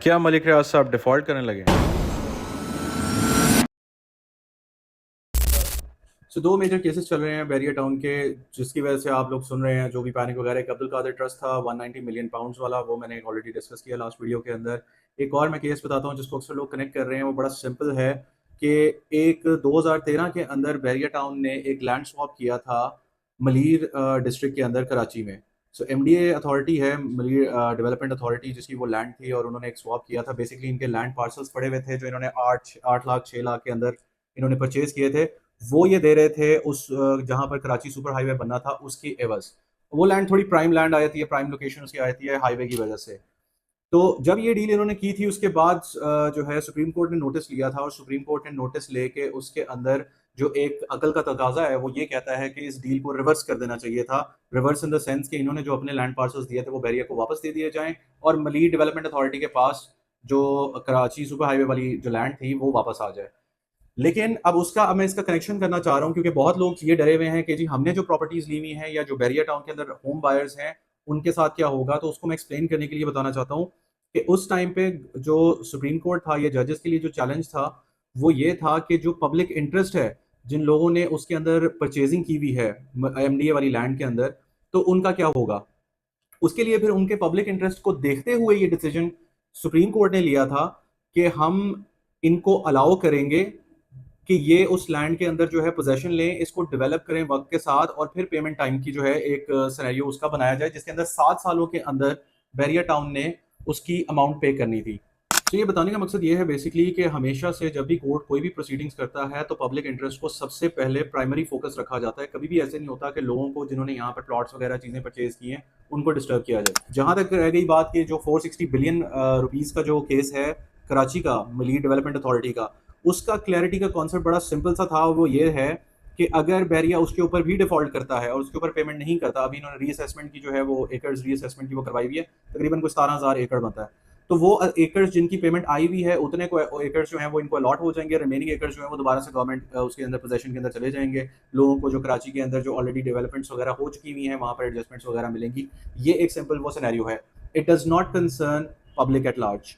क्या मलिक रियाज साहब डिफ़ॉल्ट करने लगे? दो मेजर केसेस चल रहे हैं बैरियर टाउन के, जिसकी वजह से आप लोग सुन रहे हैं जो भी पैनिक वगैरह। एक अब्दुल कादिर ट्रस्ट था 190 मिलियन पाउंड्स वाला, वो मैंने ऑलरेडी डिस्कस किया लास्ट वीडियो के अंदर। एक और मैं केस बताता हूँ जिसको अक्सर लोग कनेक्ट कर रहे हैं, वो बड़ा सिंपल है कि एक 2013 के अंदर बैरियर टाउन ने एक लैंड स्वैप किया था मलीर डिस्ट्रिक्ट के अंदर कराची में। एमडीए अथॉरिटी है मलीर डेवलपमेंट अथॉरिटी, जिसकी वो लैंड थी और उन्होंने एक स्वैप किया था। बेसिकली इनके लैंड पार्सल्स पड़े हुए थे जो इन्होंने 8 लाख 6 लाख के अंदर इन्होंने परचेज किए थे। वो ये दे रहे थे उस जहाँ पर कराची सुपर हाईवे बनना था उसकी एवज। वो लैंड थोड़ी प्राइम लैंड आती है, प्राइम लोकेशन उसकी आती है हाईवे की वजह से। तो जब ये डील इन्होंने की थी उसके बाद जो है सुप्रीम कोर्ट ने नोटिस लिया था, और सुप्रीम कोर्ट ने नोटिस लेके उसके अंदर जो एक अकल का तकाजा है वो ये कहता है कि इस डील को रिवर्स कर देना चाहिए था। रिवर्स इन द सेंस कि इन्होंने जो अपने लैंड पार्सल्स दिए थे वो बैरियर को वापस दे दिए जाएं, और मलीर डेवलपमेंट अथॉरिटी के पास जो कराची सुपर हाईवे वाली जो लैंड थी वो वापस आ जाए। लेकिन अब मैं इसका कनेक्शन करना चाह रहा हूँ क्योंकि बहुत लोग ये डरे हुए हैं कि जी हमने जो प्रॉपर्टीज ली हुई हैं या जो बैरियर टाउन के अंदर होम बायर्स हैं उनके साथ क्या होगा। तो उसको मैं एक्सप्लेन करने के लिए बताना चाहता हूँ कि उस टाइम पे जो सुप्रीम कोर्ट था या जजेस के लिए जो चैलेंज था वो ये था कि जो पब्लिक इंटरेस्ट है, जिन लोगों ने उसके अंदर परचेजिंग की हुई है एमडीए वाली लैंड के अंदर, तो उनका क्या होगा। उसके लिए फिर उनके पब्लिक इंटरेस्ट को देखते हुए ये डिसीजन सुप्रीम कोर्ट ने लिया था कि हम इनको अलाउ करेंगे कि ये उस लैंड के अंदर जो है पोजेशन लें, इसको डेवलप करें वक्त के साथ, और फिर पेमेंट टाइम की जो है एक सिनेरियो उसका बनाया जाए जिसके अंदर 7 सालों के अंदर बैरियर टाउन ने उसकी अमाउंट पे करनी थी। तो ये बताने का मकसद ये है बेसिकली कि हमेशा से जब भी कोर्ट कोई भी प्रोसीडिंग्स करता है तो पब्लिक इंटरेस्ट को सबसे पहले प्राइमरी फोकस रखा जाता है। कभी भी ऐसे नहीं होता कि लोगों को जिन्होंने यहाँ पर प्लॉट्स वगैरह चीज़ें परचेज की हैं उनको डिस्टर्ब किया जाए। जहाँ तक रह गई बात कि जो 460 बिलियन रुपीज़ का जो केस है कराची का मलीर डेवलपमेंट अथॉरिटी का, उसका क्लैरिटी का कॉन्सेप्ट बड़ा सिंपल सा था। वो ये है कि अगर बैरिया उसके ऊपर भी डिफॉल्ट करता है और उसके ऊपर पेमेंट नहीं करता, अभी इन्होंने रीअसेसमेंट की जो है वो एकर्स रीअसेसमेंट की वो करवाई हुई है, तकरीबन कुछ 17,000 एकड़ बनता है। तो वो एकर्स जिनकी पेमेंट आई हुई है उतने को एकर्स जो हैं वो इनको अलॉट हो जाएंगे, रिमेनिंग एकर्स जो हैं वो दोबारा से गवर्नमेंट उसके अंदर पोजेशन के अंदर चले जाएंगे। लोगों को जो कराची के अंदर जो ऑलरेडी डेवलपमेंट्स वगैरह हो चुकी हुई हैं वहाँ पर एडजस्टमेंट्स वगैरह मिलेंगी। ये एक सिंपल वो सिनेरियो है। It does not concern public at large.